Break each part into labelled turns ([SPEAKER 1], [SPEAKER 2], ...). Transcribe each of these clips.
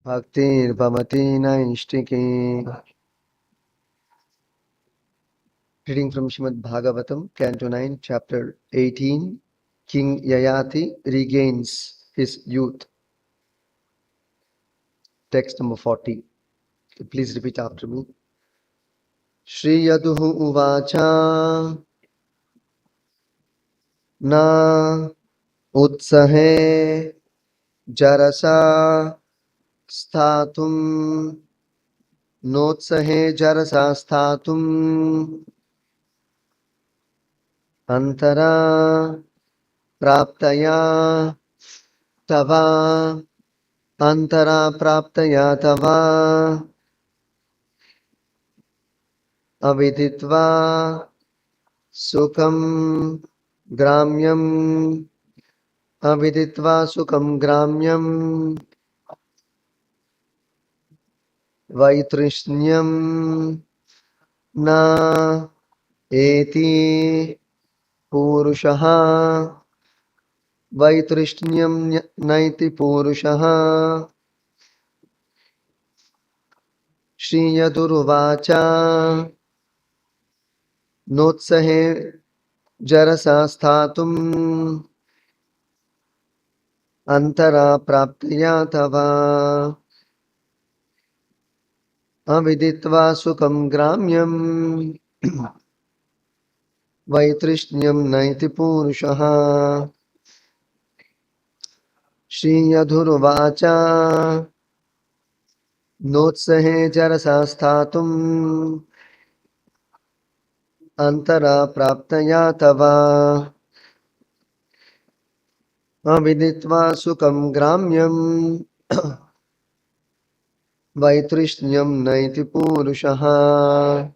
[SPEAKER 1] Bhaktir Naistiki. Reading from Srimad Bhagavatam, Canto 9, Chapter 18. King Yayati regains his youth. Text number 40. Please repeat after me. Shri Yaduhu Uvacha Na Utsahe Jarasa Sthatum Notsahe Jarasa Sthatum Antara Praptaya Tava Antara Praptaya Tava Aviditva Sukham Gramyam Aviditva Sukham Gramyam Vaitrishyam Na Eti Purushaha Vaitrishyam Naiti Purushaha Shri Yaduruvacha Notsahe Jarasa Sthatum Antara Praptaya Tava Aviditva Sukham Gramyam Vaitrishyam Naiti Purushaha Shri Yadhuruvacha Notsahe Jarasa Sthatum Antara Praptaya Tava Aviditva Sukham Gramyam Vaitrishyam Naiti Purushaha.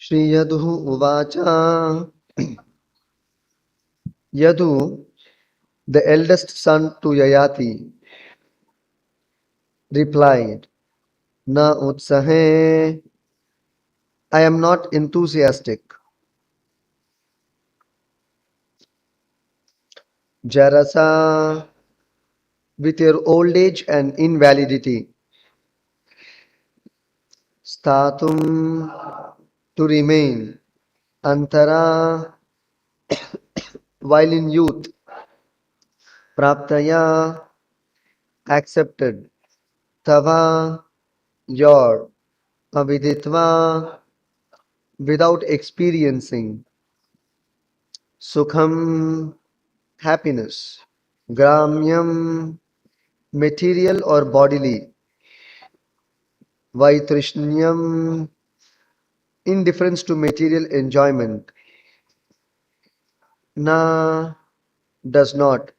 [SPEAKER 1] Shri Yadhu Uvacha. Yadu, the eldest son to Yayati, replied, Na utsahe, I am not enthusiastic. Jarasa, with your old age and invalidity. Statum, to remain. Antara, while in youth. Praptaya, accepted. Tava, your. Aviditva, without experiencing. Sukham, happiness. Gramyam, material or bodily. Vaitrishyam, indifference to material enjoyment. Na, does not.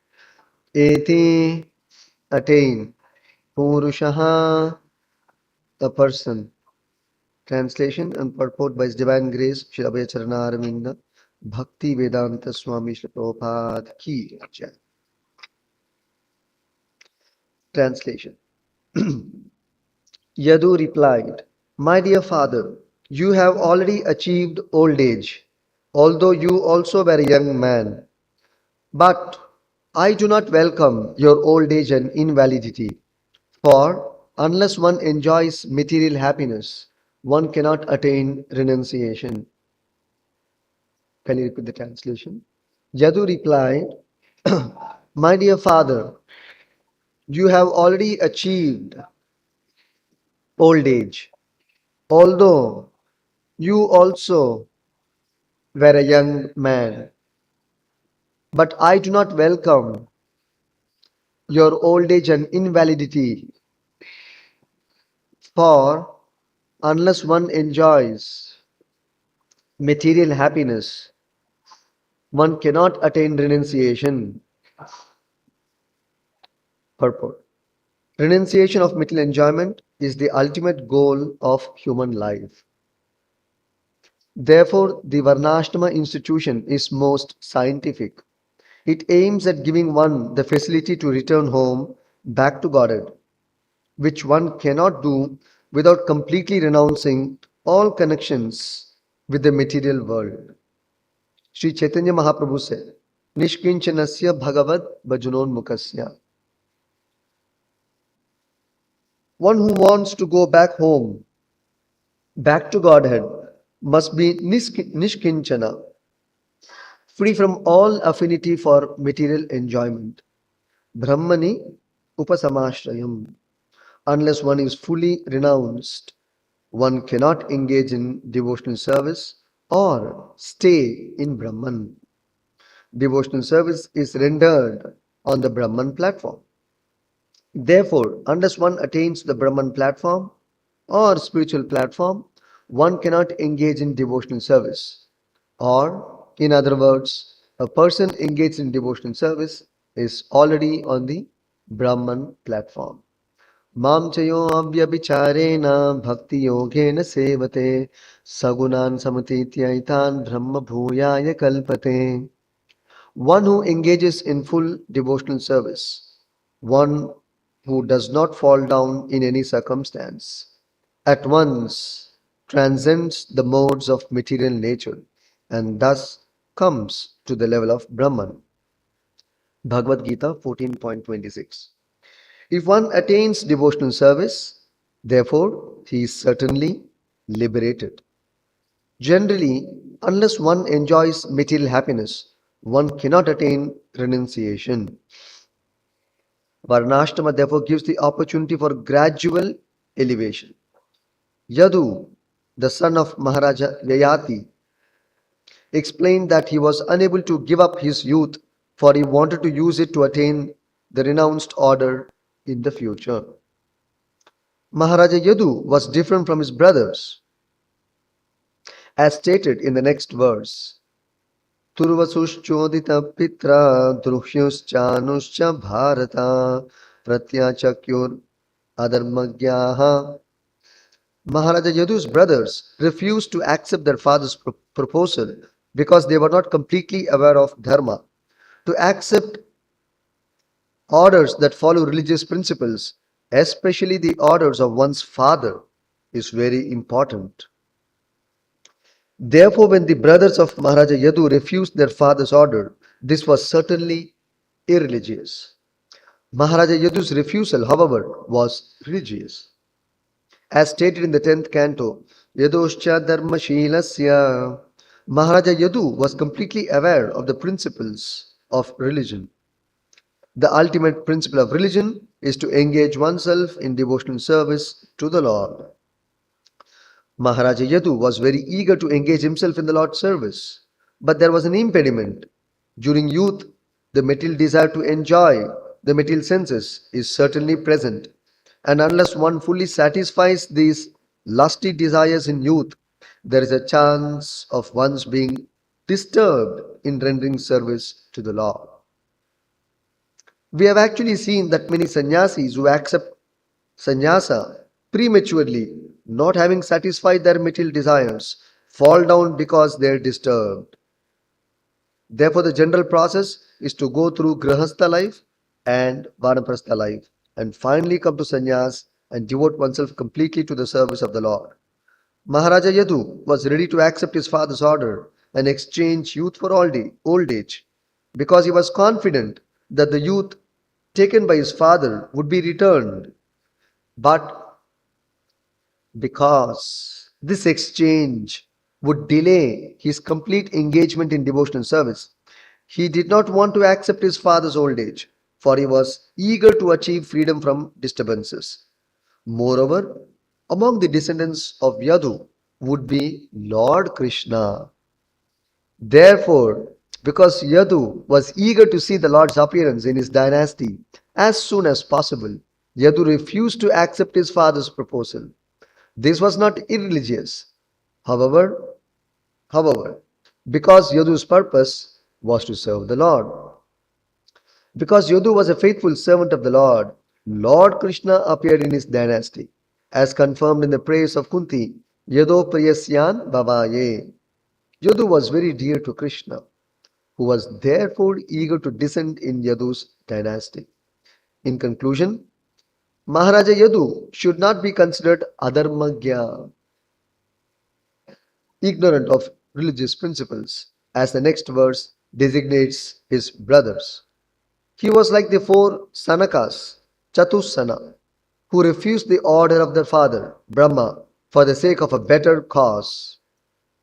[SPEAKER 1] Eti, attain. Purushaha, a person. Translation and purport by His Divine Grace, Shri Abhay Charana Aravinda. Bhakti Vedanta Swami Srila Prabhupada Ki Jai. Translation. Yadu replied, "My dear father, you have already achieved old age, although you also were a young man. But I do not welcome your old age and invalidity, for unless one enjoys material happiness, one cannot attain renunciation." Can you repeat the translation? Yadu replied, "My dear father, you have already achieved old age, although you also were a young man. But I do not welcome your old age and invalidity, for unless one enjoys material happiness, one cannot attain renunciation." Purport. Renunciation of material enjoyment is the ultimate goal of human life. Therefore, the Varnashrama institution is most scientific. It aims at giving one the facility to return home back to Godhead, which one cannot do without completely renouncing all connections with the material world. Sri Chaitanya Mahaprabhu said, "Nishkinchanasya Bhagavad Bhajanonmukasya." One who wants to go back home, back to Godhead, must be Nishkinchana, free from all affinity for material enjoyment. Brahmani Upasamashrayam. Unless one is fully renounced, one cannot engage in devotional service or stay in Brahman. Devotional service is rendered on the Brahman platform. Therefore, unless one attains the Brahman platform or spiritual platform, one cannot engage in devotional service. Or, in other words, a person engaged in devotional service is already on the Brahman platform. Mam chayo avyabhicharena bhakti yogena sevate sagunan samatitya brahma bhuyaya kalpate. One who engages in full devotional service, one who does not fall down in any circumstance, at once transcends the modes of material nature and thus comes to the level of Brahman. Bhagavad Gita 14.26. If one attains devotional service, therefore he is certainly liberated. Generally, unless one enjoys material happiness, one cannot attain renunciation. Varnashrama therefore gives the opportunity for gradual elevation. Yadu, the son of Maharaja Yayati, explained that he was unable to give up his youth, for he wanted to use it to attain the renounced order in the future. Maharaja Yadu was different from his brothers, as stated in the next verse. Turvasushchodita pitra druhyuschanuscha bharata pratyachakyur adharmagyaha. Maharaja Yadu's brothers refused to accept their father's proposal because they were not completely aware of dharma. To accept orders that follow religious principles, especially the orders of one's father, is very important. Therefore, when the brothers of Maharaja Yadu refused their father's order, this was certainly irreligious. Maharaja Yadu's refusal, however, was religious. As stated in the 10th canto, Yadoscha Dharmashilasya, Maharaja Yadu was completely aware of the principles of religion. The ultimate principle of religion is to engage oneself in devotional service to the Lord. Maharaja Yadu was very eager to engage himself in the Lord's service, but there was an impediment. During youth, the material desire to enjoy the material senses is certainly present, and unless one fully satisfies these lusty desires in youth, there is a chance of one's being disturbed in rendering service to the Lord. We have actually seen that many sannyasis who accept sannyasa prematurely, not having satisfied their material desires, fall down because they are disturbed. Therefore, the general process is to go through Grahastha life and Vanaprastha life and finally come to sannyas and devote oneself completely to the service of the Lord. Maharaja Yadu was ready to accept his father's order and exchange youth for old age because he was confident that the youth taken by his father would be returned. But because this exchange would delay his complete engagement in devotional service, he did not want to accept his father's old age, for he was eager to achieve freedom from disturbances. Moreover, among the descendants of Yadu would be Lord Krishna. Therefore, because Yadu was eager to see the Lord's appearance in his dynasty as soon as possible, Yadu refused to accept his father's proposal. This was not irreligious. However, however, because Yadu's purpose was to serve the Lord. Because Yadu was a faithful servant of the Lord, Lord Krishna appeared in his dynasty, as confirmed in the praise of Kunti, Yado Priyasyan Bhavaye. Yadu was very dear to Krishna, who was therefore eager to descend in Yadu's dynasty. In conclusion, Maharaja Yadu should not be considered adharmagya, ignorant of religious principles, as the next verse designates his brothers. He was like the four Sanakas, Chatusana, who refused the order of their father, Brahma, for the sake of a better cause.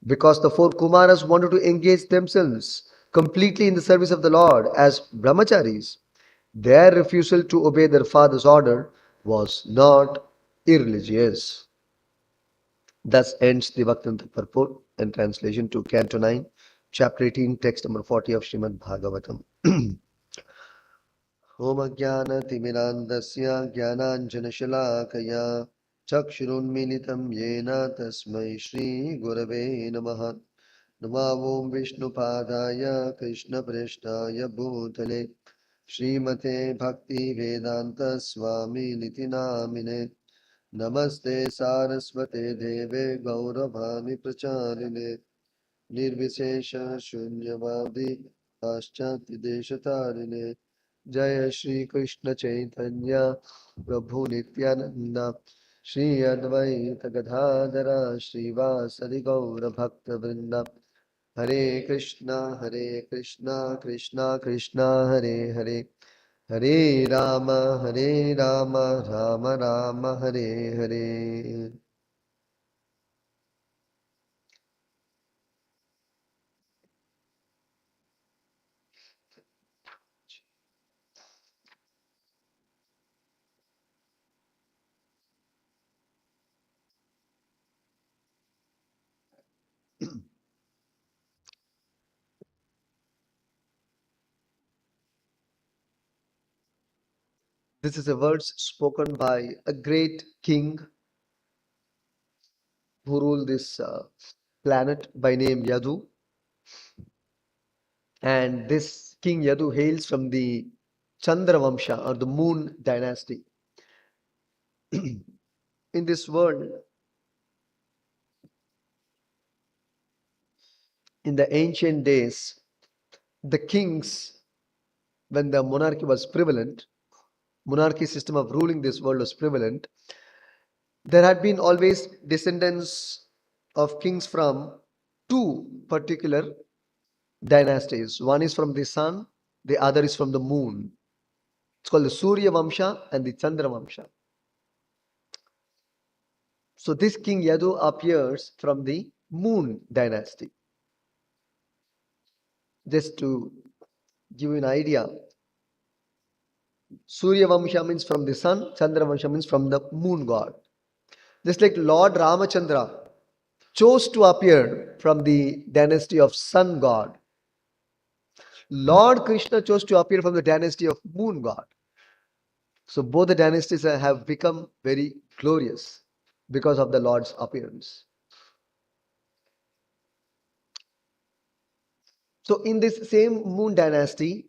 [SPEAKER 1] Because the four Kumaras wanted to engage themselves completely in the service of the Lord as brahmacharis, their refusal to obey their father's order was not irreligious. Thus ends the Bhaktivinoda purport and translation to Canto 9, Chapter 18, text number 40 of Srimad Bhagavatam. ॐ अज्ञानतिमिरान्धस्य ज्ञानाञ्जनशलाकया चक्षुरुन्मीलितं येन तस्मै श्रीगुरवे नमः। नमो ॐ विष्णुपादाय कृष्णप्रेष्ठाय भूतले श्रीमते भक्तिवेदान्तस्वामिनिति नामिने। नमस्ते सारस्वते देवे गौरवाणि प्रचारिणे निर्विशेष शून्यवादी पाश्चात्यदेशतारिणे। जय श्री कृष्ण चैतन्य प्रभु नित्यानंद श्री अद्वैत गदाधर श्रीवासदि गौर भक्त वृंद। हरे कृष्णा कृष्णा कृष्णा हरे हरे, हरे Ram Ram Ram Hare Hare. This is a words spoken by a great king who ruled this planet by name Yadu. And this King Yadu hails from the Chandra Vamsha or the Moon dynasty. In this world, in the ancient days, the kings, when the monarchy was prevalent, monarchy system of ruling this world was prevalent, there had been always descendants of kings from two particular dynasties. One is from the sun, the other is from the moon. It's called the Surya Vamsha and the Chandra Vamsha. So this King Yadu appears from the moon dynasty. Just to give you an idea, Surya Vamsha means from the sun, Chandra Vamsha means from the moon god. Just like Lord Ramachandra chose to appear from the dynasty of sun god, Lord Krishna chose to appear from the dynasty of moon god. So both the dynasties have become very glorious because of the Lord's appearance. So in this same moon dynasty,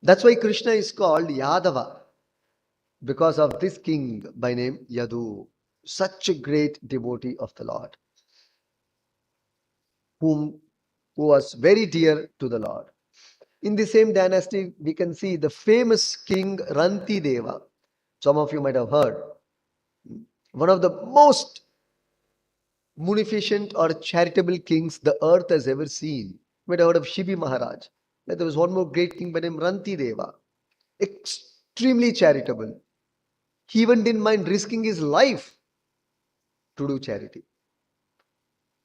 [SPEAKER 1] that's why Krishna is called Yadava, because of this king by name Yadu, such a great devotee of the Lord, who was very dear to the Lord. In the same dynasty, we can see the famous king Ranti Deva. Some of you might have heard. One of the most munificent or charitable kings the earth has ever seen. You might have heard of Shibi Maharaj. There was one more great king by the name Ranti Deva. Extremely charitable. He even didn't mind risking his life to do charity.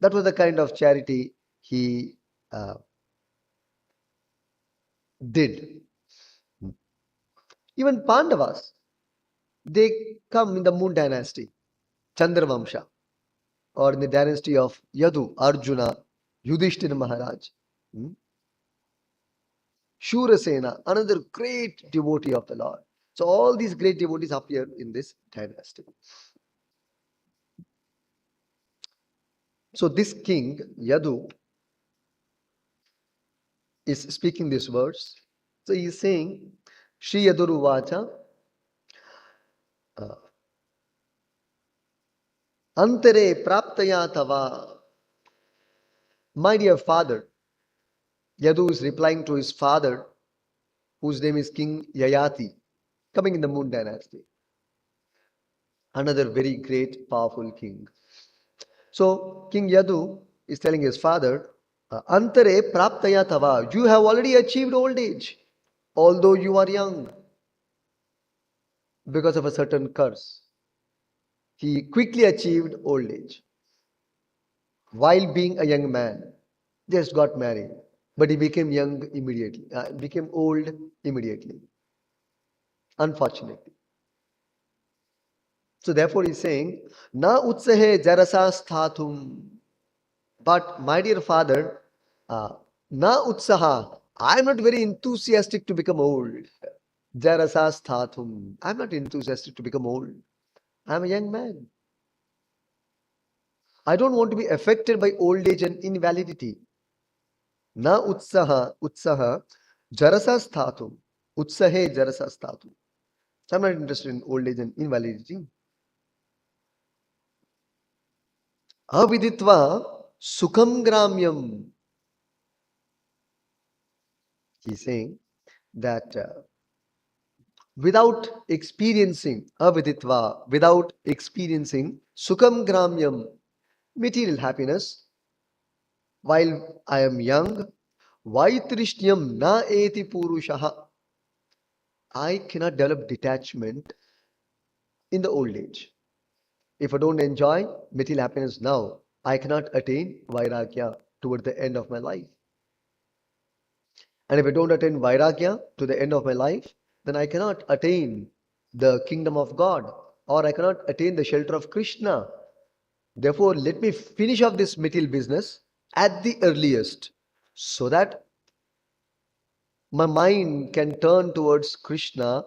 [SPEAKER 1] That was the kind of charity he uh, did. Even Pandavas, they come in the Moon dynasty, Chandravamsha, or in the dynasty of Yadu, Arjuna, Yudhishthira Maharaj. Hmm? Shurasena, another great devotee of the Lord. So all these great devotees appear in this dynasty. So this king, Yadu, is speaking these words. So he is saying, Shri Yaduru Vacha, Antere Praptaya Tava. My dear father, Yadu is replying to his father, whose name is King Yayati, coming in the Moon dynasty. Another very great, powerful king. So King Yadu is telling his father, Antare praptaya tava, you have already achieved old age, although you are young, because of a certain curse. He quickly achieved old age. While being a young man, just got married, but he became young immediately, became old immediately, unfortunately. So therefore he's saying, Na utsahe jarasa sthatum. But my dear father, na utsaha, I'm not very enthusiastic to become old. Jarasa sthatum. I'm not enthusiastic to become old. I'm a young man. I don't want to be affected by old age and invalidity. Na utsaha, jarasa sthatum. Utsahe jarasa sthatum. So I'm not interested in old age and invalidity. Aviditva sukham gramyam. He's saying that without experiencing aviditva, without experiencing sukham gramyam, material happiness, while I am young, vaitrishyam na eti purushaha, I cannot develop detachment in the old age. If I don't enjoy material happiness now, I cannot attain vairagya toward the end of my life. And if I don't attain vairagya to the end of my life, then I cannot attain the kingdom of God, or I cannot attain the shelter of Krishna. Therefore, let me finish off this material business at the earliest so that my mind can turn towards Krishna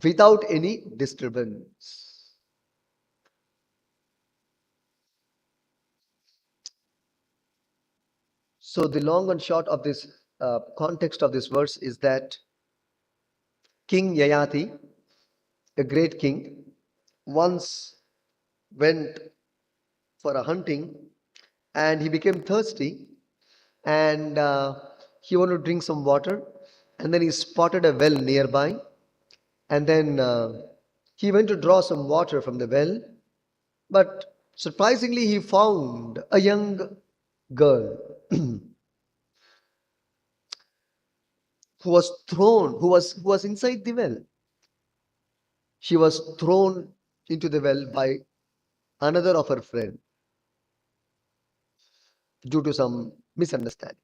[SPEAKER 1] without any disturbance. So, the long and short of this context of this verse is that King Yayati, a great king, once went for a hunting and he became thirsty and he wanted to drink some water, and then he spotted a well nearby, and then he went to draw some water from the well, but surprisingly he found a young girl who was inside the well. She was thrown into the well by another of her friend due to some misunderstanding.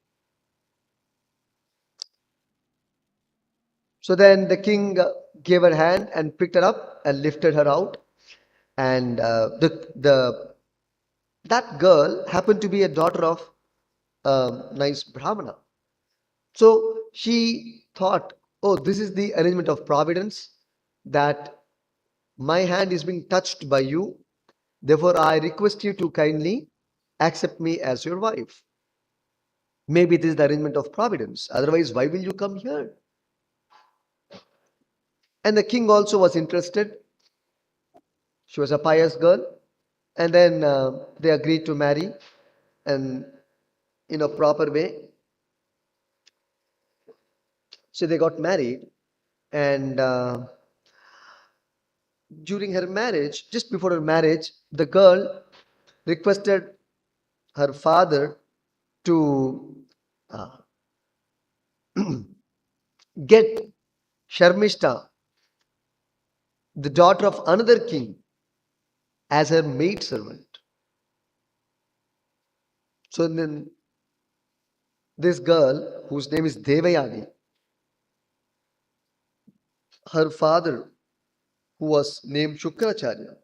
[SPEAKER 1] So then the king gave her hand and picked her up and lifted her out. And that girl happened to be a daughter of a nice Brahmana. So she thought, oh, this is the arrangement of providence, that my hand is being touched by you. Therefore, I request you to kindly accept me as your wife. Maybe this is the arrangement of providence. Otherwise, why will you come here? And the king also was interested. She was a pious girl. And then they agreed to marry and in a proper way. So they got married, and during her marriage, just before her marriage, the girl requested her father to uh, get Sharmishta, the daughter of another king, as her maid servant. So then this girl, whose name is Devayani, her father, who was named Shukracharya,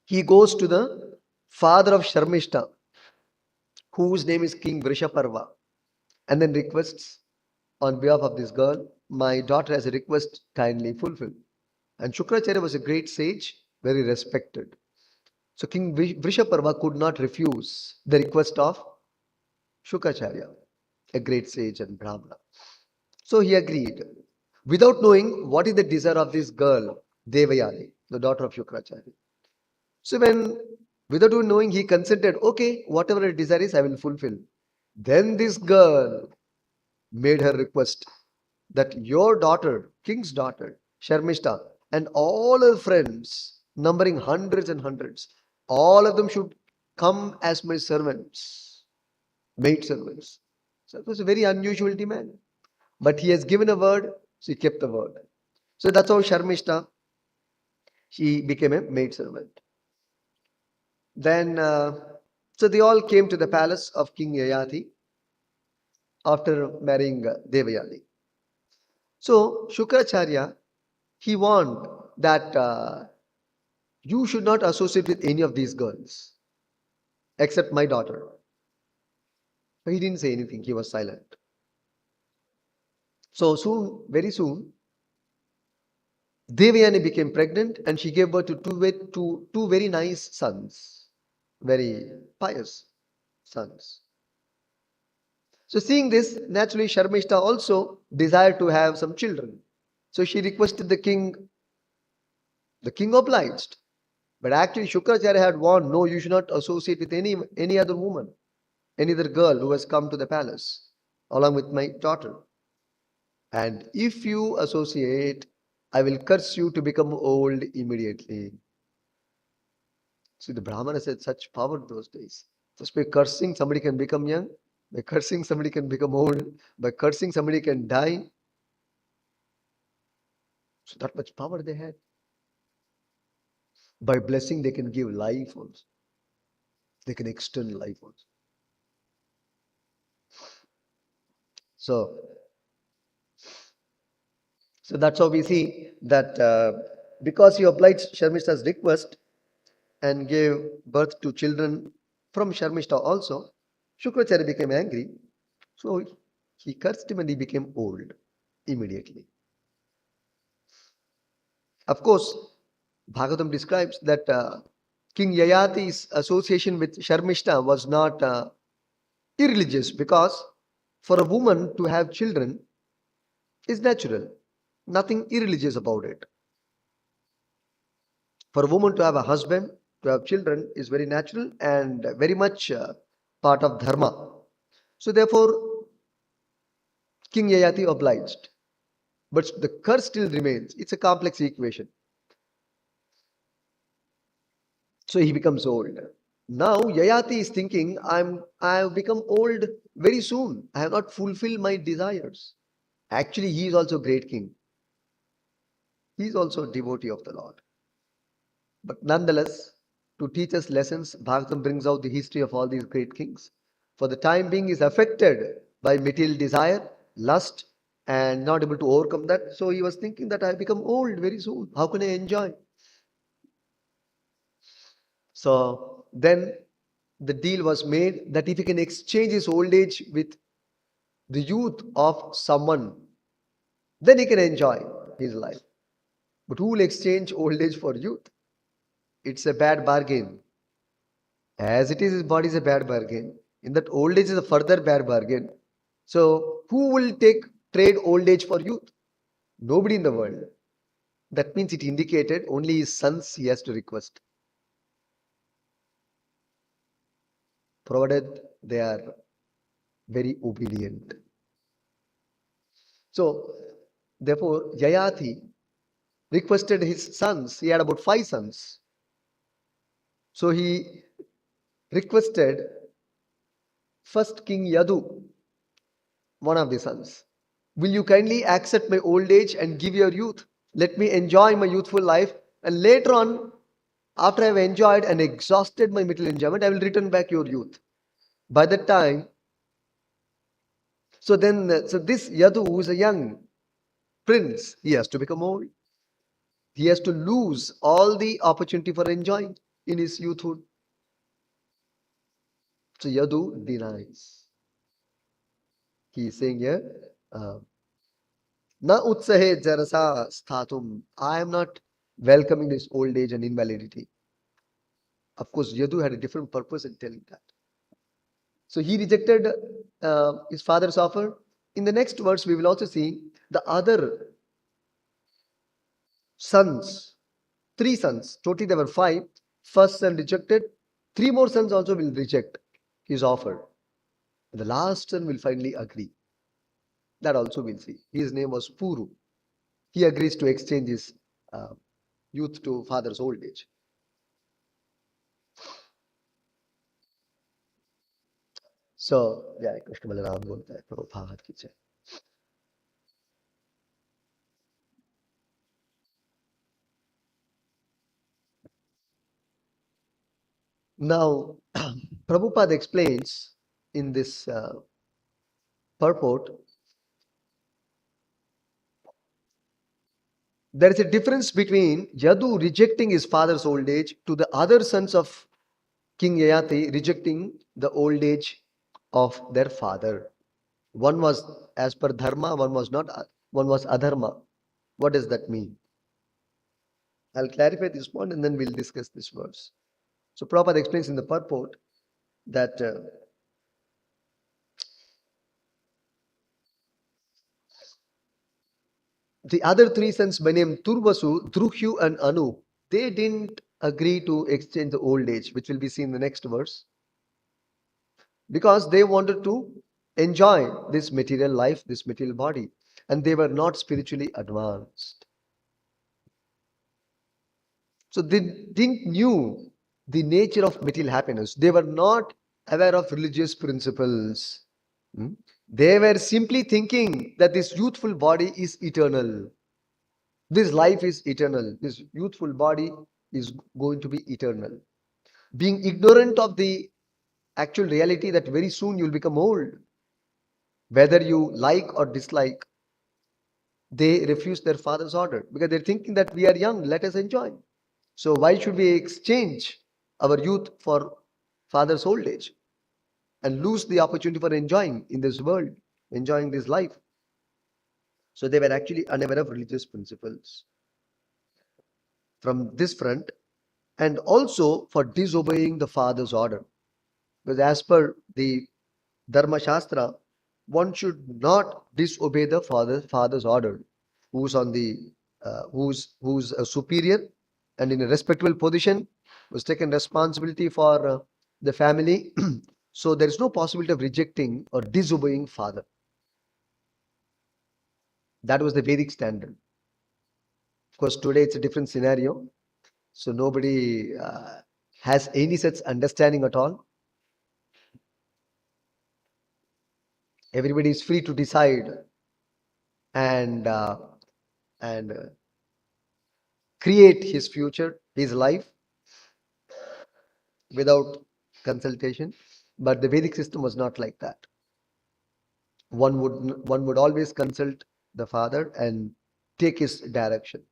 [SPEAKER 1] he goes to the father of Sharmishta, whose name is King Vrishaparva, and then requests on behalf of this girl, my daughter has a request, kindly fulfill. And Shukracharya was a great sage, very respected. So King Vrishaparva could not refuse the request of Shukracharya, a great sage and Brahmana. So he agreed, without knowing what is the desire of this girl, Devayani, the daughter of Shukracharya. So without even knowing, he consented, okay, whatever her desire is, I will fulfill. Then this girl made her request that your daughter, king's daughter, Sharmishta, and all her friends, numbering hundreds and hundreds, all of them should come as my servants, maid servants. So it was a very unusual demand. But he has given a word, so he kept the word. So that's how Sharmishta, she became a maid servant. Then, so they all came to the palace of King Yayati after marrying Devayani. So Shukracharya, he warned that you should not associate with any of these girls except my daughter. But he didn't say anything, he was silent. So soon, very soon, Devayani became pregnant and she gave birth to two very nice sons, very pious sons. So seeing this, naturally Sharmishta also desired to have some children. So she requested the king. The king obliged. But actually Shukracharya had warned, no, you should not associate with any other woman, any other girl who has come to the palace, along with my daughter. And if you associate, I will curse you to become old immediately. See, the Brahmana said such power those days. Just by cursing, somebody can become young. By cursing, somebody can become old. By cursing, somebody can die. So that much power they had. By blessing, they can give life also. They can extend life also. So, so that's how we see that because he obliged Sharmishta's request and gave birth to children from Sharmishta also, Shukracharya became angry. So he cursed him and he became old immediately. Of course, Bhagavatam describes that King Yayati's association with Sharmishta was not irreligious because for a woman to have children is natural. Nothing irreligious about it. For a woman to have a husband, to have children is very natural and very much part of dharma. So therefore, King Yayati obliged. But the curse still remains. It's a complex equation. So he becomes old. Now Yayati is thinking, I have become old very soon. I have not fulfilled my desires. Actually, he is also a great king. He is also a devotee of the Lord. But nonetheless, to teach us lessons, Bhagavatam brings out the history of all these great kings. For the time being is affected by material desire, lust, and not able to overcome that. So he was thinking that I become old very soon. How can I enjoy? So then the deal was made that if he can exchange his old age with the youth of someone, then he can enjoy his life. But who will exchange old age for youth? It's a bad bargain. As it is, his body is a bad bargain. In that old age is a further bad bargain. So who will trade old age for youth? Nobody in the world. That means it indicated only his sons he has to request, provided they are very obedient. So, therefore, Yayati requested his sons. He had about 5 sons. So he requested first King Yadu, one of the sons, will you kindly accept my old age and give your youth? Let me enjoy my youthful life, and later on, after I have enjoyed and exhausted my material enjoyment, I will return back your youth. By that time, so this Yadu, who is a young prince, he has to become old. He has to lose all the opportunity for enjoying in his youthhood. So Yadu denies. He is saying here, Na utsahe jarasa sthatum. I am not welcoming this old age and invalidity. Of course, Yadu had a different purpose in telling that. So he rejected his father's offer. In the next verse, we will also see the other sons, 3 sons. Totally, there were 5. First son rejected. 3 more sons also will reject his offer. The last son will finally agree. That also we'll see. His name was Puru. He agrees to exchange his uh, youth to father's old age. So, yeah, Krishna Balaram बोलता है प्रभुपाद की जय. Now, Prabhupada explains in this purport, there is a difference between Yadu rejecting his father's old age to the other sons of King Yayati rejecting the old age of their father. One was as per dharma, one was not, one was adharma. What does that mean? I'll clarify this point and then we'll discuss this verse. So Prabhupada explains in the purport that the other 3 sons by name Turvasu, Druhyu and Anu, they didn't agree to exchange the old age, which will be seen in the next verse, because they wanted to enjoy this material life, this material body, and they were not spiritually advanced. So they didn't knew the nature of material happiness. They were not aware of religious principles. Hmm? They were simply thinking that this youthful body is eternal. This life is eternal. This youthful body is going to be eternal. Being ignorant of the actual reality that very soon you'll become old. Whether you like or dislike, they refuse their father's order because they're thinking that we are young, let us enjoy. So why should we exchange our youth for father's old age and lose the opportunity for enjoying in this world, enjoying this life? So they were actually unaware of religious principles from this front, and also for disobeying the father's order. Because as per the Dharma Shastra, one should not disobey the father's order, who's on the who's a superior and in a respectable position, who's taken responsibility for the family. So there is no possibility of rejecting or disobeying father. That was the Vedic standard. Of course, today it's a different scenario. So nobody has any such understanding at all. Everybody is free to decide and and create his future, his life without consultation. But the Vedic system was not like that. One would always consult the father and take his direction.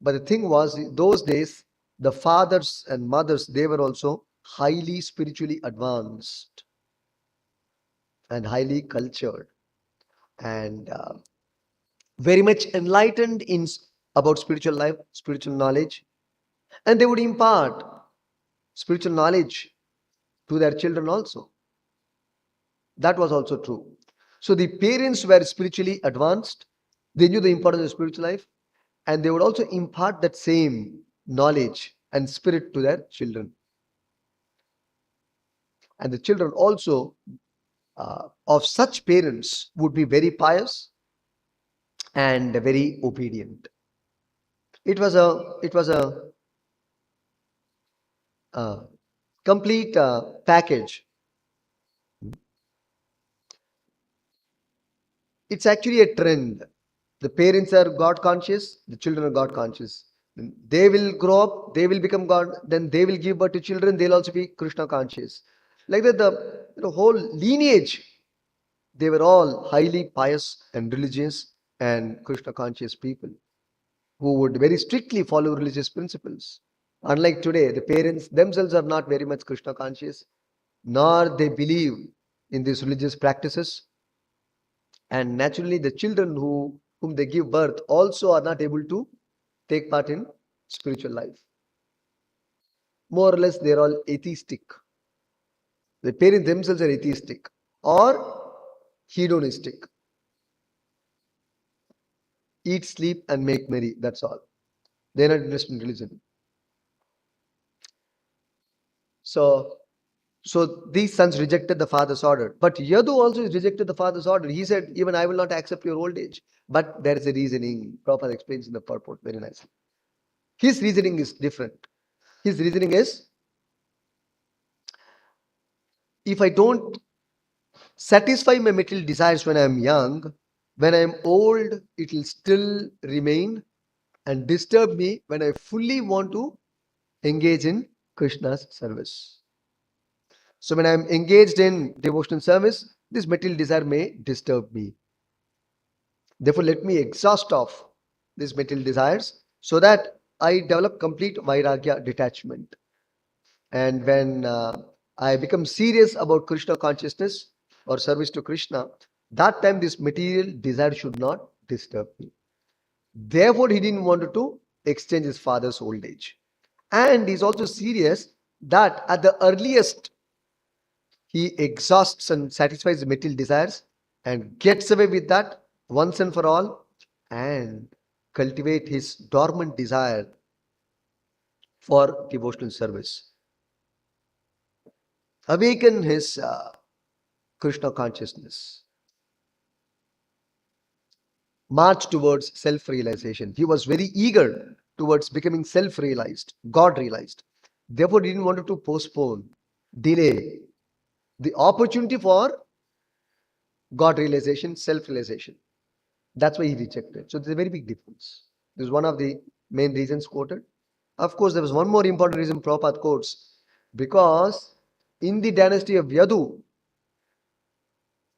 [SPEAKER 1] But the thing was, those days, the fathers and mothers, they were also highly spiritually advanced and highly cultured and very much enlightened in about spiritual life, spiritual knowledge, and they would impart spiritual knowledge to their children also. That was also true. So the parents were spiritually advanced. They knew the importance of spiritual life, and they would also impart that same knowledge and spirit to their children. And the children also of such parents would be very pious and very obedient. It was a complete package. It's actually a trend. The parents are God conscious, the children are God conscious. They will grow up, they will become God, then they will give birth to children, they'll also be Krishna conscious. Like that, the whole lineage, they were all highly pious and religious and Krishna conscious people who would very strictly follow religious principles. Unlike today, the parents themselves are not very much Krishna conscious, nor they believe in these religious practices. And naturally, the children whom they give birth also are not able to take part in spiritual life. More or less, they're all atheistic. The parents themselves are atheistic or hedonistic. Eat, sleep, and make merry. That's all. They're not interested in religion. So, so these sons rejected the father's order. But Yadu also rejected the father's order. He said, even I will not accept your old age. But there is a reasoning. Prabhupada explains in the purport very nicely. His reasoning is different. His reasoning is, if I don't satisfy my material desires when I am young, when I am old, it will still remain and disturb me when I fully want to engage in Krishna's service. So when I am engaged in devotional service, this material desire may disturb me. Therefore, let me exhaust off these material desires so that I develop complete vairagya detachment. And when I become serious about Krishna consciousness or service to Krishna, that time this material desire should not disturb me. Therefore, he didn't want to exchange his father's old age. And he's also serious that at the earliest, he exhausts and satisfies the material desires and gets away with that once and for all and cultivate his dormant desire for devotional service. Awaken his Krishna consciousness. March towards self-realization. He was very eager towards becoming self-realized, God-realized. Therefore, he didn't want to postpone, delay the opportunity for God realization, self-realization. That's why he rejected. So there's a very big difference. This is one of the main reasons quoted. Of course, there was one more important reason Prabhupada quotes. Because in the dynasty of Yadu,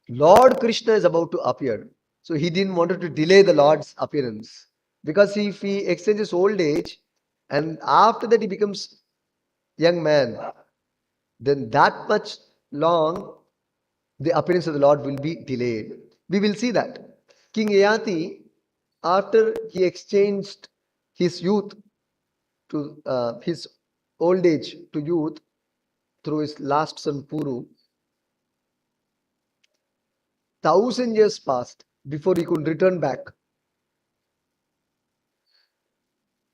[SPEAKER 1] Lord Krishna is about to appear. So he didn't want to delay the Lord's appearance. Because if he exchanges old age and after that he becomes young man, then that much long the appearance of the Lord will be delayed. We will see that. King Yayati, after he exchanged his youth to his old age to youth through his last son Puru, 1,000 years passed before he could return back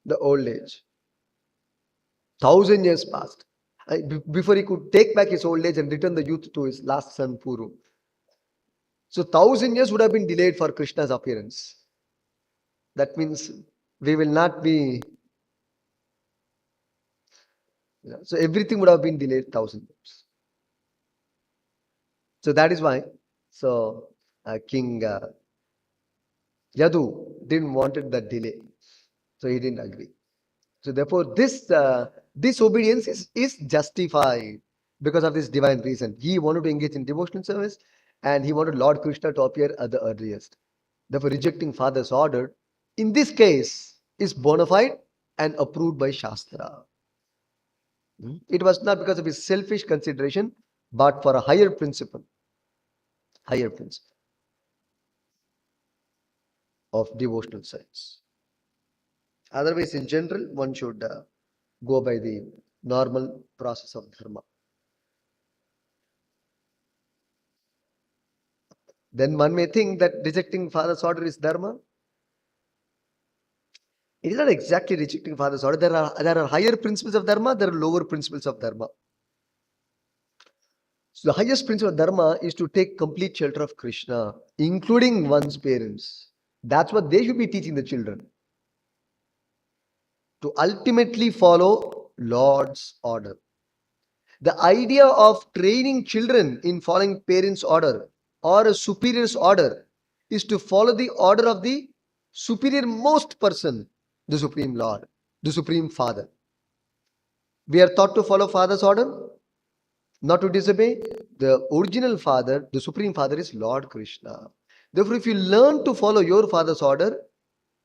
[SPEAKER 1] the old age. 1,000 years passed before he could take back his old age and return the youth to his last son Puru. So 1,000 years would have been delayed for Krishna's appearance. That means we will not be. So everything would have been delayed 1,000 years. So that is why. So King Yadu didn't wanted that delay. So he didn't agree. So therefore, this disobedience is justified because of this divine reason. He wanted to engage in devotional service and he wanted Lord Krishna to appear at the earliest. Therefore, rejecting father's order, in this case, is bona fide and approved by Shastra. It was not because of his selfish consideration, but for a higher principle of devotional science. Otherwise, in general, one should go by the normal process of dharma. Then one may think that rejecting father's order is dharma. It is not exactly rejecting father's order. There are higher principles of dharma, there are lower principles of dharma. So the highest principle of dharma is to take complete shelter of Krishna, including one's parents. That's what they should be teaching the children. To ultimately follow Lord's order. The idea of training children in following parents' order or a superior's order is to follow the order of the superior most person, the Supreme Lord, the Supreme Father. We are taught to follow Father's order, not to disobey. The original Father, the Supreme Father is Lord Krishna. Therefore, if you learn to follow your Father's order,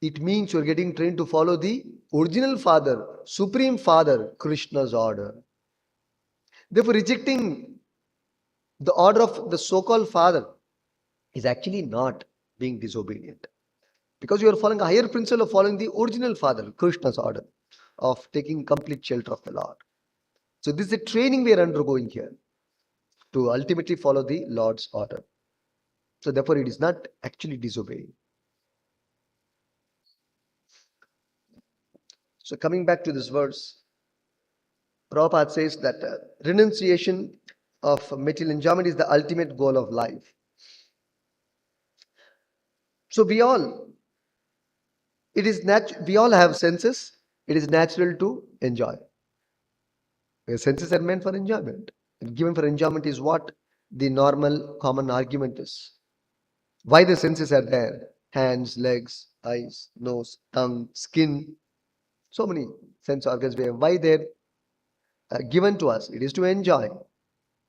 [SPEAKER 1] it means you're getting trained to follow the original Father, Supreme Father, Krishna's order. Therefore, rejecting the order of the so-called Father is actually not being disobedient. Because you are following a higher principle of following the original Father, Krishna's order, of taking complete shelter of the Lord. So this is the training we are undergoing here to ultimately follow the Lord's order. So therefore, it is not actually disobeying. So coming back to this verse, Prabhupada says that renunciation of material enjoyment is the ultimate goal of life. So we all have senses. It is natural to enjoy. The senses are meant for enjoyment. And given for enjoyment is what the normal common argument is. Why the senses are there? Hands, legs, eyes, nose, tongue, skin. So many sense organs we have. Why they're given to us? It is to enjoy.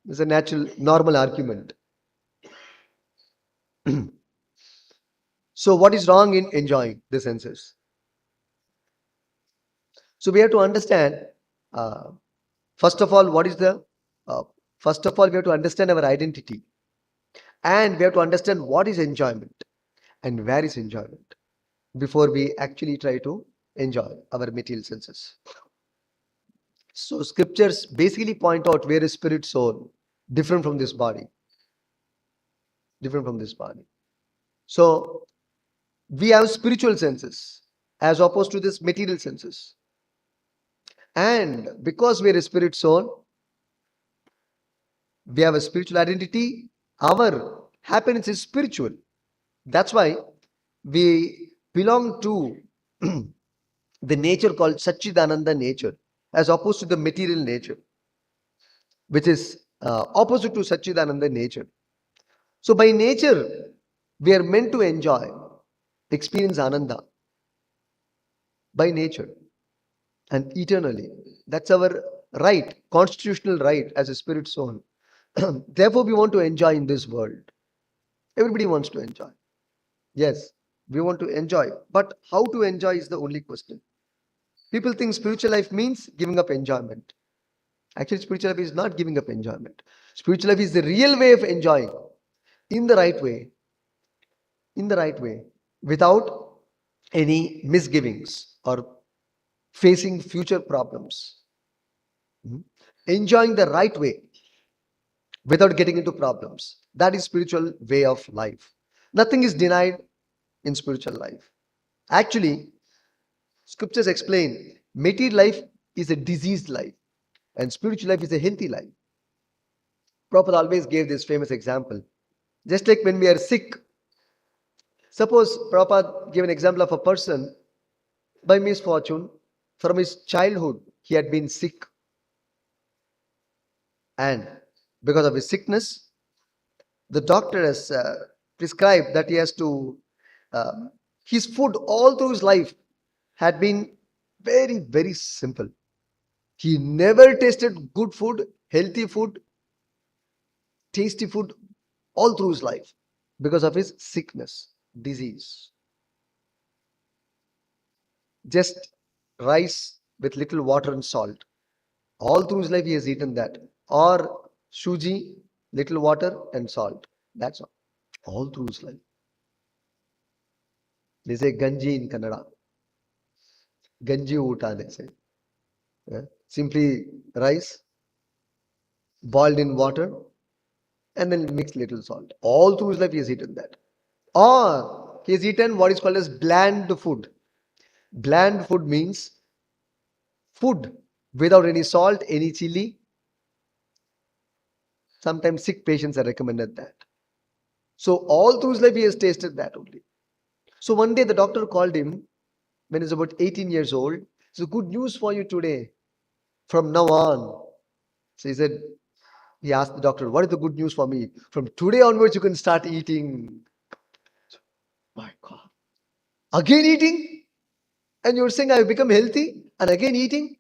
[SPEAKER 1] It's a natural, normal argument. So what is wrong in enjoying the senses? So we have to understand, uh, first of all, uh, first of all, we have to understand our identity. And we have to understand what is enjoyment and where is enjoyment before we actually try to enjoy our material senses. So scriptures basically point out where is spirit soul different from this body. Different from this body. So we have spiritual senses as opposed to this material senses. And because we are a spirit soul, we have a spiritual identity. Our happiness is spiritual. That's why we belong to the nature called Satchidananda nature as opposed to the material nature, which is opposite to Satchidananda nature. So by nature, we are meant to enjoy, experience Ananda by nature and eternally. That's our right, constitutional right as a spirit soul. Therefore, we want to enjoy in this world. Everybody wants to enjoy. Yes, we want to enjoy. But how to enjoy is the only question. People think spiritual life means giving up enjoyment. Actually, spiritual life is not giving up enjoyment. Spiritual life is the real way of enjoying in the right way, without any misgivings or facing future problems. Mhm. Enjoying the right way without getting into problems. That is spiritual way of life. Nothing is denied in spiritual life. Actually, scriptures explain material life is a diseased life and spiritual life is a healthy life. Prabhupada always gave this famous example. Just like when we are sick, suppose Prabhupada gave an example of a person by misfortune from his childhood he had been sick, and because of his sickness the doctor has prescribed that he has to uh, his food all through his life had been very very simple. He never tasted good food, healthy food, tasty food all through his life because of his sickness, disease. Just rice with little water and salt. All through his life he has eaten that. Or suji, little water and salt. That's all. All through his life. They say ganji in Kannada. Ganji uta they say. Yeah. Simply rice, boiled in water, and then mix little salt. All through his life he has eaten that. Or he has eaten what is called as bland food. Bland food means food without any salt, any chili. Sometimes sick patients are recommended that. So all through his life he has tasted that only. So one day the doctor called him when he's about 18 years old. So good news for you today. From now on. So he asked the doctor, what is the good news for me? From today onwards, you can start eating. My God. Again eating? And you're saying I've become healthy and again eating?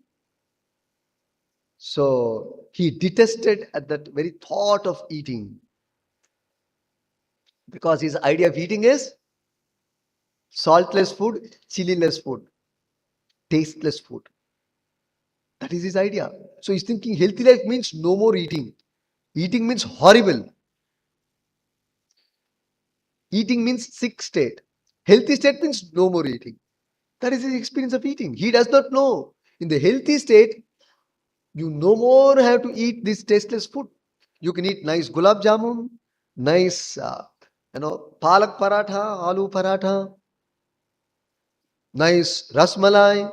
[SPEAKER 1] So he detested at that very thought of eating. Because his idea of eating is saltless food, chililess food, tasteless food. That is his idea. So he's thinking healthy life means no more eating. Eating means horrible. Eating means sick state. Healthy state means no more eating. That is his experience of eating. He does not know. In the healthy state, you no more have to eat this tasteless food. You can eat nice gulab jamun, nice, palak paratha, aloo paratha, nice rasmalai,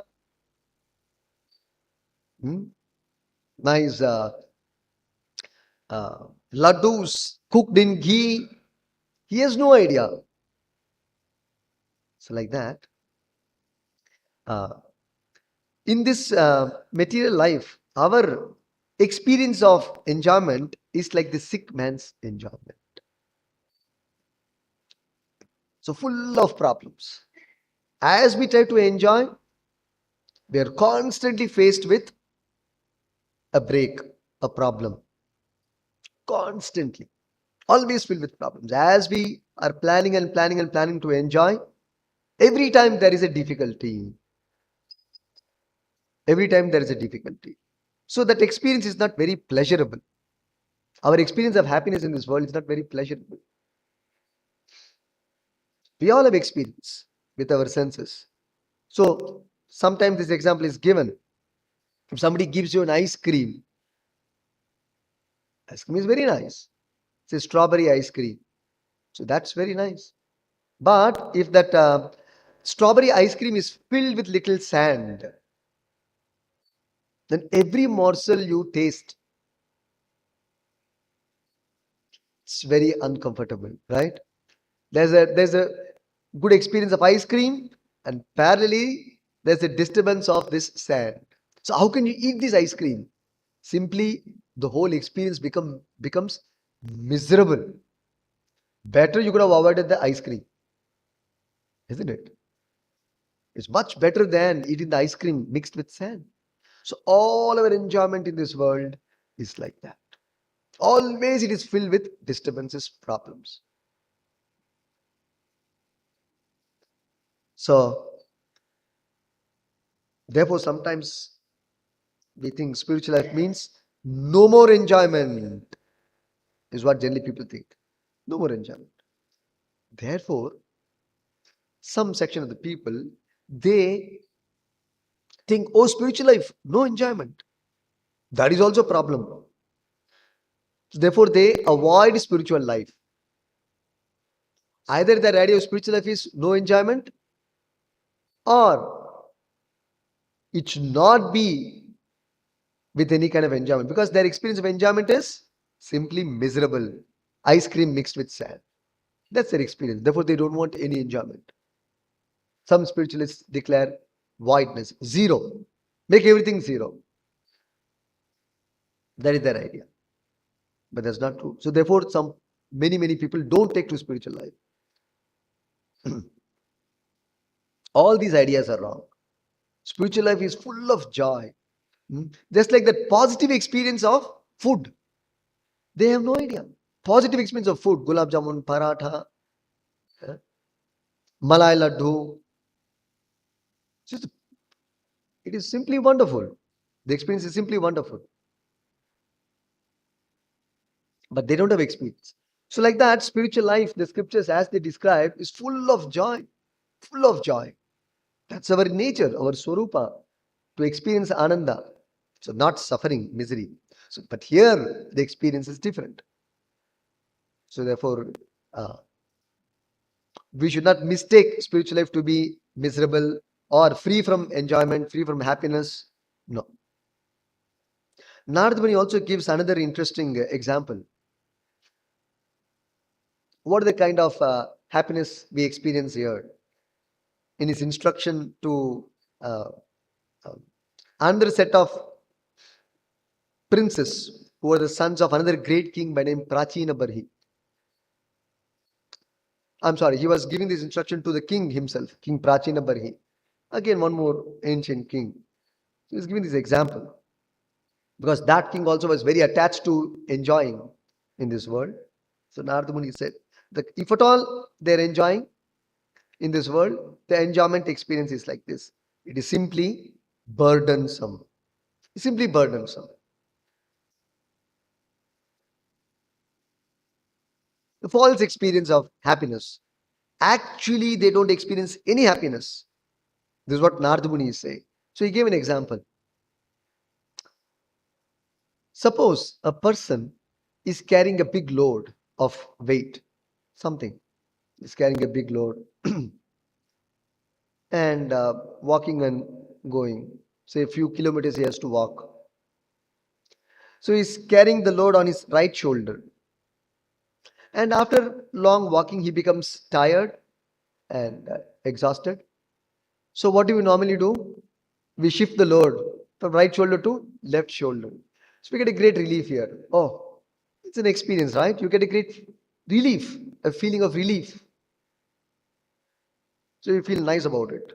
[SPEAKER 1] hmm, nice laddus cooked in ghee. He has no idea. So like that, uh, in this material life, our experience of enjoyment is like the sick man's enjoyment. So full of problems. As we try to enjoy, we are constantly faced with a break, a problem. Constantly. Always filled with problems. As we are planning and planning and planning to enjoy, every time there is a difficulty. Every time there is a difficulty. So that experience is not very pleasurable. Our experience of happiness in this world is not very pleasurable. We all have experience with our senses. So sometimes this example is given. If somebody gives you an ice cream is very nice. It's a strawberry ice cream. So that's very nice. But if that strawberry ice cream is filled with little sand, then every morsel you taste, it's very uncomfortable, right? There's a good experience of ice cream, and parallelly there's a disturbance of this sand. So how can you eat this ice cream? Simply the whole experience becomes miserable. Better you could have avoided the ice cream, isn't it? It's much better than eating the ice cream mixed with sand. So all our enjoyment in this world is like that. Always it is filled with disturbances, problems. So therefore sometimes we think spiritual life means no more enjoyment, is what generally people think. No more enjoyment. Therefore, some section of the people, they think, oh, spiritual life, no enjoyment. That is also a problem. Therefore, they avoid spiritual life. Either the idea of spiritual life is no enjoyment, or it should not be with any kind of enjoyment, because their experience of enjoyment is simply miserable. Ice cream mixed with sand. That's their experience. Therefore, they don't want any enjoyment. Some spiritualists declare voidness, zero. Make everything zero. That is their idea. But that's not true. So therefore, many people don't take to spiritual life. All these ideas are wrong. Spiritual life is full of joy. Just like that positive experience of food. They have no idea. Positive experience of food, gulab jamun, paratha, eh, malai laddu. Just- It is simply wonderful. The experience is simply wonderful. But they don't have experience. So like that, spiritual life, the scriptures as they describe, is full of joy. Full of joy. That's our nature, our swarupa, to experience ananda. So not suffering, misery. So, but here the experience is different. So therefore, uh, we should not mistake spiritual life to be miserable or free from enjoyment, free from happiness. No. Narad Muni also gives another interesting example. What are the kind of happiness we experience here? in his instruction to uh, uh, another set of princes who were the sons of another great king by name Prachina Barhi. I'm sorry, he was giving this instruction to the king himself, King Prachina Barhi. Again, one more ancient king. He was giving this example because that king also was very attached to enjoying in this world. So Narada Muni said that if at all they're enjoying in this world, the enjoyment experience is like this. It is simply burdensome. It's simply burdensome. The false experience of happiness. Actually, they don't experience any happiness. This is what Narada Muni is saying. So he gave an example. Suppose a person is carrying a big load of weight, something is carrying a big load and walking and going. Say a few kilometers he has to walk. So he's carrying the load on his right shoulder. And after long walking, he becomes tired and exhausted. So what do we normally do? We shift the load from right shoulder to left shoulder. So we get a great relief here. Oh, it's an experience, right? You get a great relief, a feeling of relief. So you feel nice about it.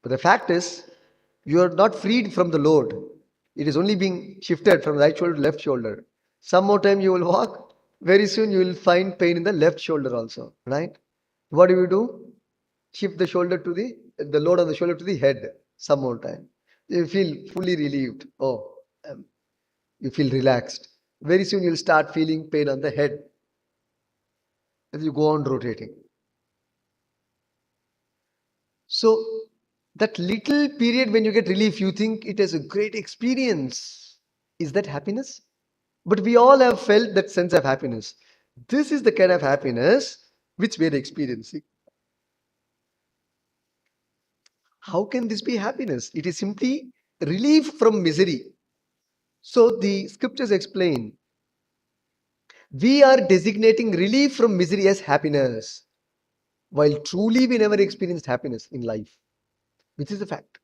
[SPEAKER 1] But the fact is, you are not freed from the load. It is only being shifted from right shoulder to left shoulder. Some more time you will walk. Very soon you will find pain in the left shoulder also, right? What do you do? Shift the shoulder to the load on the shoulder to the head. Some more time. You feel fully relieved. Oh, you feel relaxed. Very soon you'll start feeling pain on the head as you go on rotating. So that little period when you get relief, you think it is a great experience. Is that happiness? But we all have felt that sense of happiness. This is the kind of happiness which we are experiencing. How can this be happiness? It is simply relief from misery. So the scriptures explain we are designating relief from misery as happiness, while truly we never experienced happiness in life, which is a fact.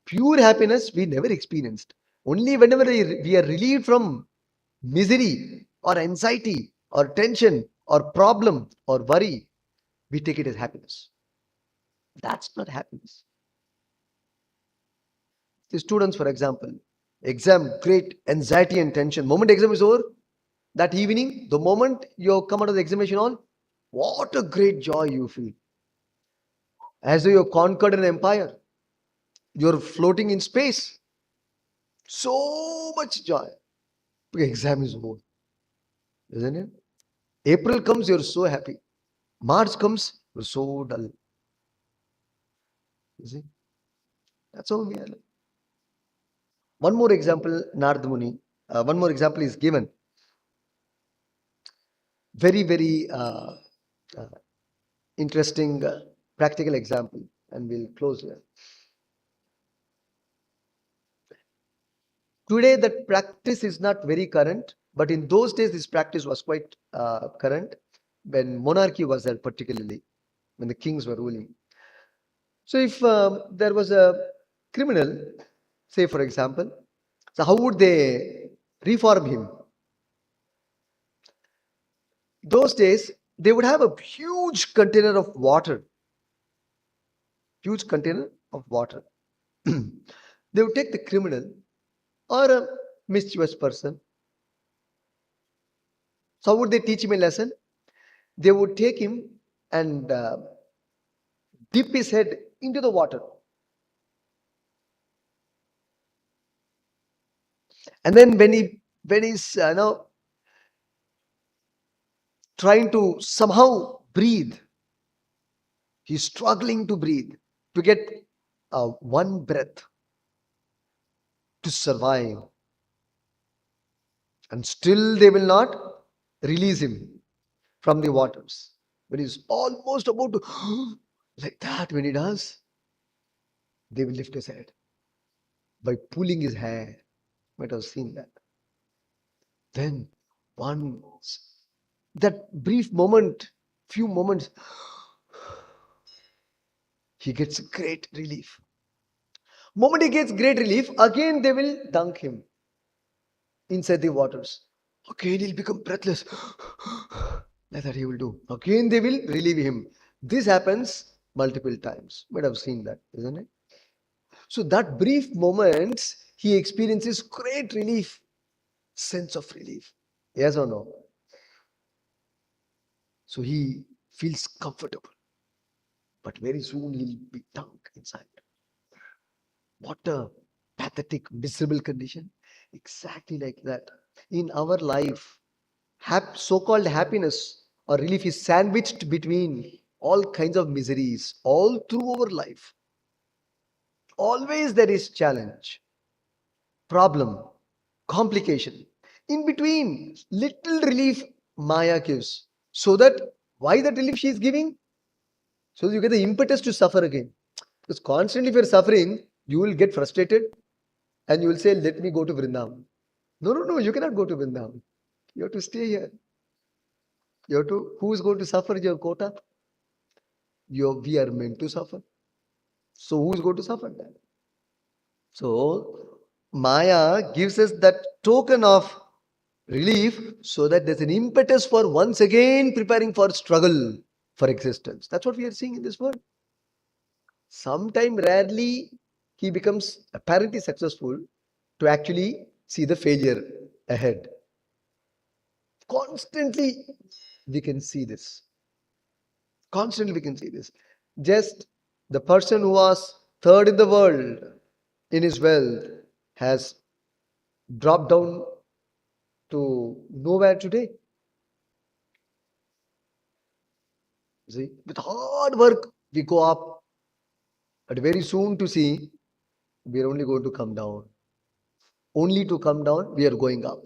[SPEAKER 1] Pure happiness we never experienced. Only whenever we are relieved from misery or anxiety or tension or problem or worry, we take it as happiness. That's not happiness. The students, for example, exam, great anxiety and tension. Moment exam is over, that evening, the moment you come out of the examination hall, what a great joy you feel. As though you've conquered an empire. You're floating in space. So much joy. The exam is over, isn't it? April comes, you're so happy. March comes, you're so dull. You see? That's all we are. One more example, Narad Muni. One more example is given. Very, very uh, interesting practical example. And we'll close here. Today, that practice is not very current, but in those days, this practice was quite current when monarchy was there, particularly when the kings were ruling. So, if there was a criminal, say for example, so how would they reform him? Those days, they would have a huge container of water, huge container of water. They would take the criminal or a mischievous person. So, how would they teach him a lesson? They would take him and dip his head into the water. And then when he's trying to somehow breathe, he's struggling to breathe to get one breath to survive, and still they will not release him from the waters. When he's almost about to like that, when he does, they will lift his head by pulling his hair. You might have seen that. Then once that brief moment, few moments, he gets great relief. Moment he gets great relief, again they will dunk him inside the waters. Again he'll become breathless. Like that he will do. Again they will relieve him. This happens multiple times. Might have seen that, isn't it? So that brief moments he experiences great relief, sense of relief. Yes or no? So he feels comfortable. But very soon he'll be dunked inside. What a pathetic, miserable condition. Exactly like that. In our life, so-called happiness or relief is sandwiched between all kinds of miseries all through our life. Always there is challenge, problem, complication. In between, little relief Maya gives. So that, why that relief she is giving? So that you get the impetus to suffer again. Because constantly if you're suffering, you will get frustrated and you will say, let me go to Vrindavan. No, no, no, you cannot go to Vrindavan. You have to stay here. You have to, who is going to suffer your quota? We are meant to suffer. So who is going to suffer then? So Maya gives us that token of relief so that there's an impetus for once again preparing for struggle for existence. That's what we are seeing in this world. Sometime rarely he becomes apparently successful to actually see the failure ahead. Constantly we can see this. Constantly we can see this. Just the person who was third in the world in his wealth has dropped down to nowhere today. See, with hard work we go up, but very soon to see we are only going to come down. Only to come down, we are going up.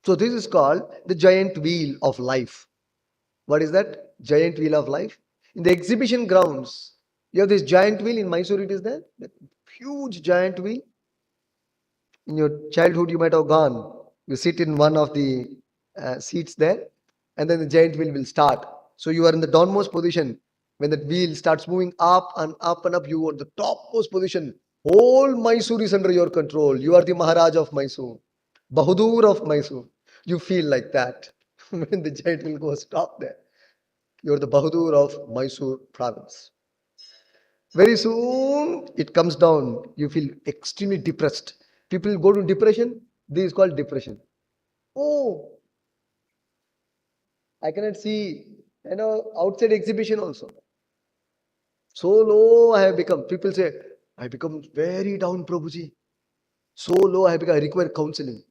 [SPEAKER 1] So this is called the giant wheel of life. What is that? Giant wheel of life. In the exhibition grounds, you have this giant wheel in Mysore, it is there. That huge giant wheel. In your childhood, you might have gone. You sit in one of the seats there, and then the giant wheel will start. So you are in the downmost position. When that wheel starts moving up and up and up, you are the topmost position. Whole Mysore is under your control. You are the Maharaj of Mysore, Bahadur of Mysore. You feel like that when the giant wheel goes stop there. You are the Bahadur of Mysore province. Very soon it comes down. You feel extremely depressed. People go to depression. This is called depression. Oh, I cannot see, outside exhibition also. So low I have become. People say, I become very down, Prabhuji. So low I have become, I require counseling.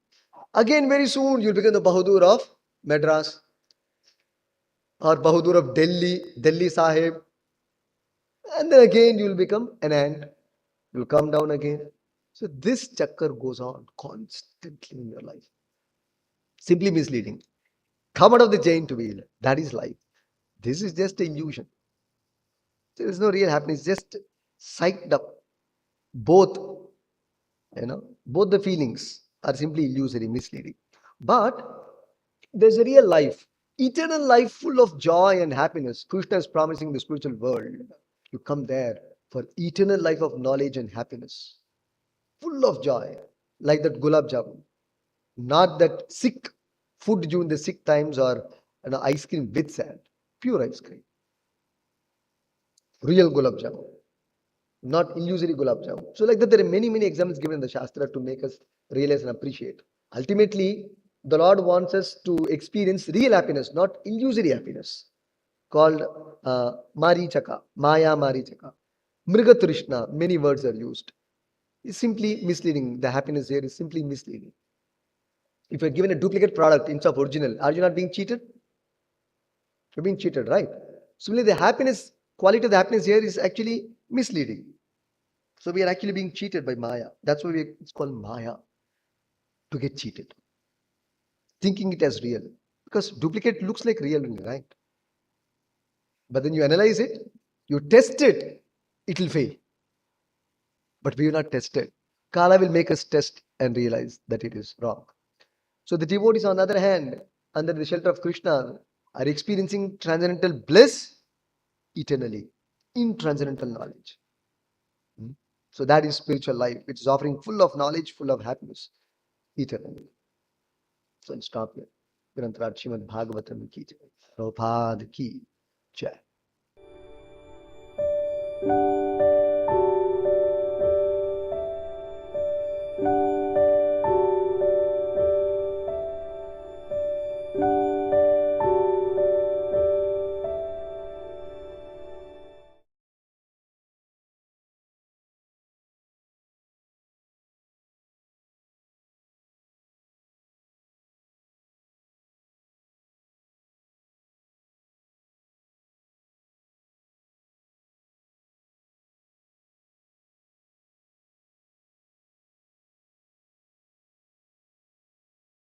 [SPEAKER 1] Again, very soon you'll become the Bahadur of Madras or Bahadur of Delhi, Delhi Sahib. And then again you'll become an ant. You'll come down again. So this chakkar goes on constantly in your life. Simply misleading. Come out of the giant wheel. That is life. This is just an illusion. There is no real happiness, just psyched up. Both, both the feelings are simply illusory, misleading. But there's a real life, eternal life full of joy and happiness. Krishna is promising the spiritual world. You come there for eternal life of knowledge and happiness, full of joy, like that gulab jamun. Not that sick food during the sick times or ice cream with sand. Pure ice cream. Real gulab jamun. Not illusory gulab jamun. So like that, there are many, many examples given in the Shastra to make us realize and appreciate. Ultimately, the Lord wants us to experience real happiness, not illusory happiness, called Marichaka, Maya Marichaka. Mrigatrishna, many words are used. It's simply misleading. The happiness here is simply misleading. If you're given a duplicate product instead of original, are you not being cheated? You're being cheated, right? Similarly, the happiness, quality of the happiness here is actually misleading. So we are actually being cheated by Maya. That's why it's called Maya, to get cheated. Thinking it as real. Because duplicate looks like real, right? But then you analyze it, you test it, it will fail. But we are not tested. Kala will make us test and realize that it is wrong. So the devotees, on the other hand, under the shelter of Krishna, are experiencing transcendental bliss eternally. in transcendental knowledge. Hmm? So that is spiritual life. It's offering full of knowledge, full of happiness, eternally. So I'll stop here. Grantaraj Srimad Bhagavatam ki jai. Prabhupada ki jai.